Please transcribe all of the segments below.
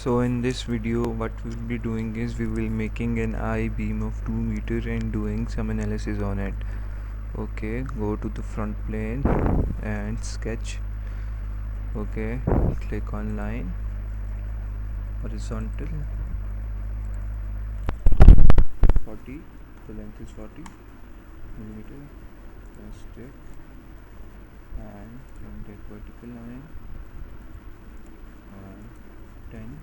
So in this video what we'll be doing is we will making an I-beam of 2 meter and doing some analysis on it. Okay, go to the front plane and sketch. Okay, click on line, horizontal 40, the length is 40 millimeter, let's take, and then take vertical line and 10.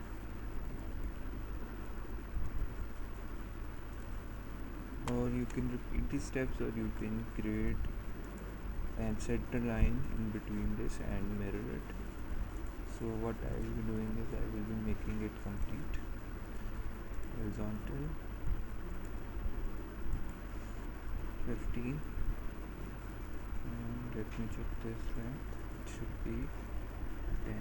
Or you can repeat these steps, or you can create and set the line in between this and mirror it. So what I will be doing is I will be making it complete. Horizontal 15, and let me check this length. It should be 10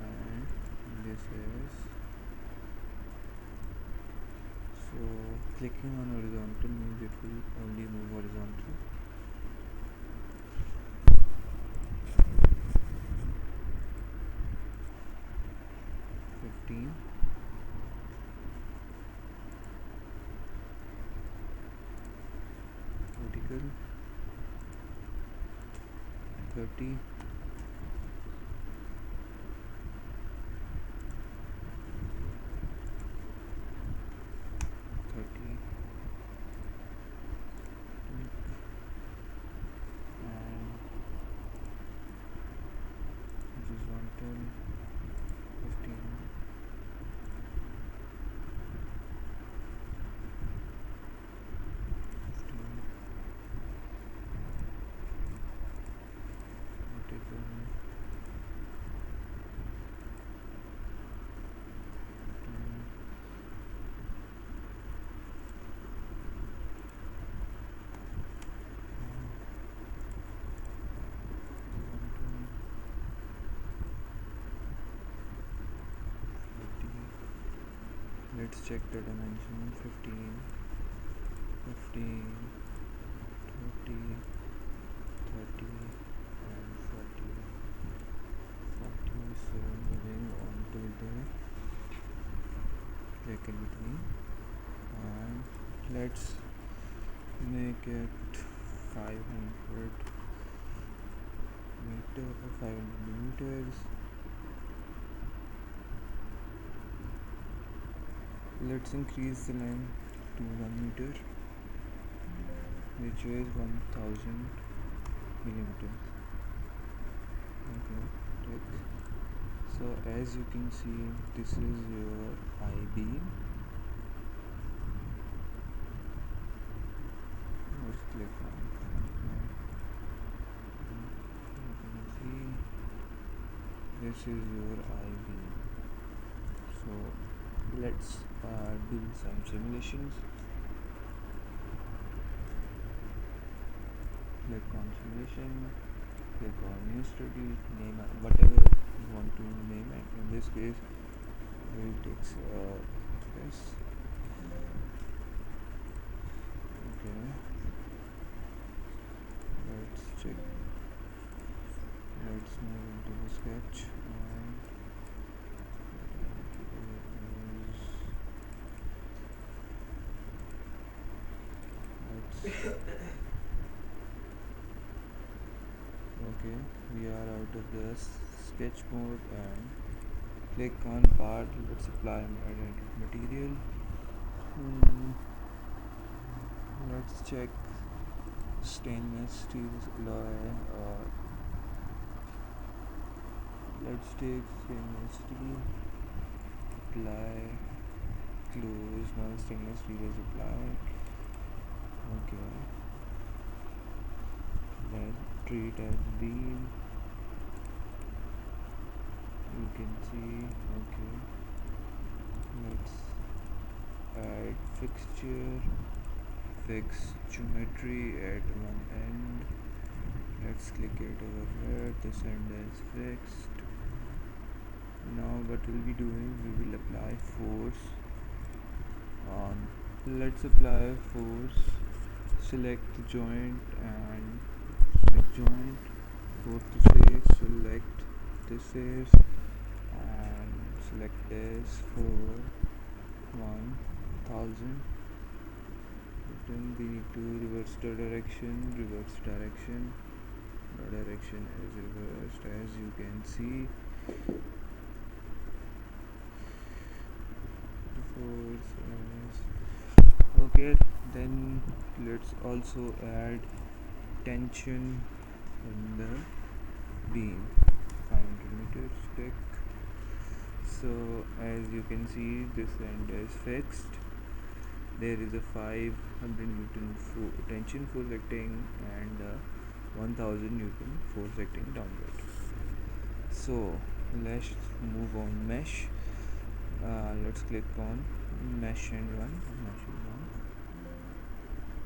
and this is, so clicking on horizontal means it will only move horizontal. Vertical 30, and horizontal 15, vertical 10, let's check the dimension. 15, 30, 30 and 40. So moving on to the click in between, and let's make it 500 meter or 500 millimeters. Let's increase the length to 1 meter, which is 1000 millimeters. Okay, take. So as you can see, this is your I-beam. Let's click on it. You can see this is your I-beam. So let's do some simulations. Click on simulation, click on new study, name whatever you want to name it. In this case we'll take this. Okay, let's check. Let's move into the sketch, and okay, we are out of the sketch mode, and click on part. Let's apply material. Let's check stainless steel alloy, or let's take stainless steel, apply, close. Now stainless steel is applied. Okay, let's treat as beam. You can see. Okay, let's add fixture, fix geometry at one end. Let's click it over here. This end is fixed. Now what we'll be doing, we will apply force on. Let's apply force. Select the joint and select joint. Go to face, select this face, and select this for 1000. Then we need to reverse the direction. The direction is reversed, as you can see. The force is okay. Then let's also add tension in the beam. 500 meters stick. So as you can see, this end is fixed. There is a 500 Newton tension force acting and 1000 Newton force acting downward. So let's move on mesh. Let's click on mesh and run.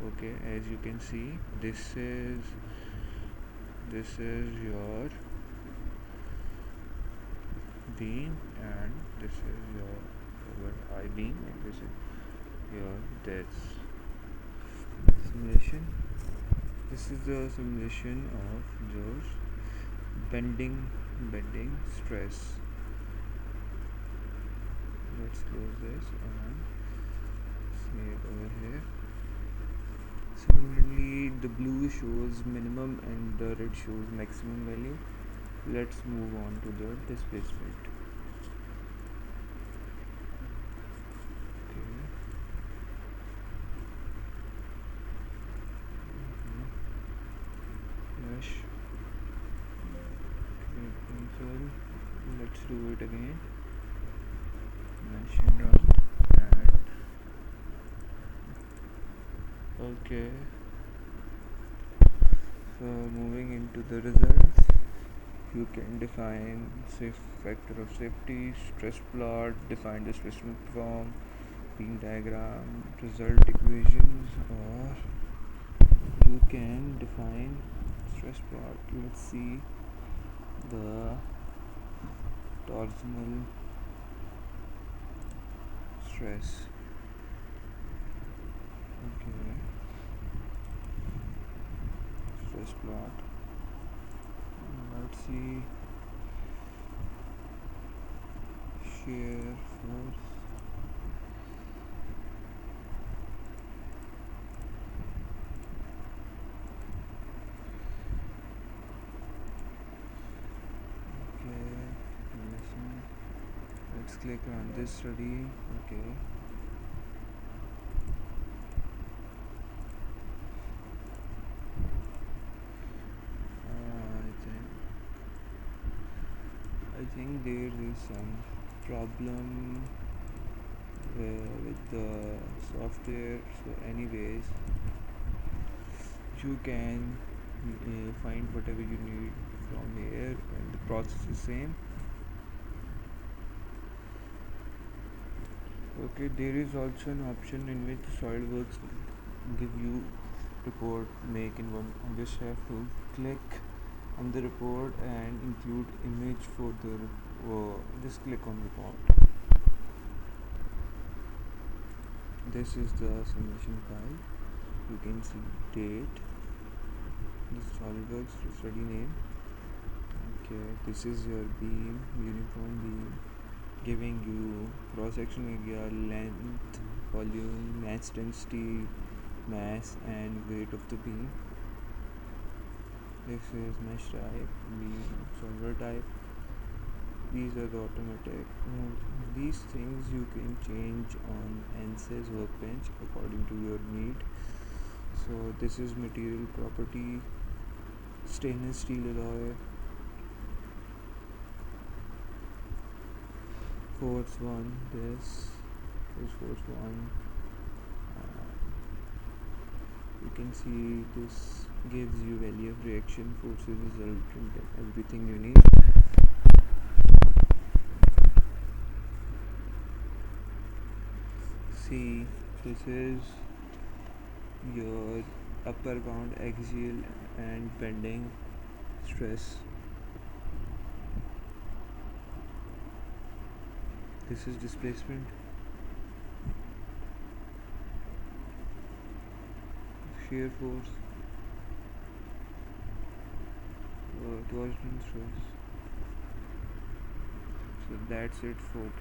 Okay, as you can see, this is your beam, and this is your I beam, and this is your simulation. This is the simulation of your bending stress. Let's close this and save over here. Similarly, the blue shows minimum and the red shows maximum value. Let's move on to the displacement. Let's do it again. Mesh and run. Okay. So moving into the results, you can define factor of safety, stress plot, define displacement form, beam diagram, result equations, or you can define stress plot. Let's see the torsional stress. Okay, stress plot. Let's see shear force. Let's click on this study. Okay. I think there is some problem with the software. So anyways, you can find whatever you need from here, and the process is same. Okay, there is also an option in which SolidWorks give you report make in one. You just have to click on the report and include image for the just click on report. This is the simulation file. You can see date, this SolidWorks study name. Okay, this is your beam, uniform beam, giving you cross-section area, length, volume, mass density, mass and weight of the beam. This is mesh type, beam, solver type. These are the automatic. These things you can change on ANSYS workbench according to your need. So this is material property, stainless steel alloy, force 1. This is force 1. You can see this gives you value of reaction, forces, resultant, everything you need. See, this is your upper bound axial and bending stress. This is displacement, shear force, torsion stress. So that's it for today.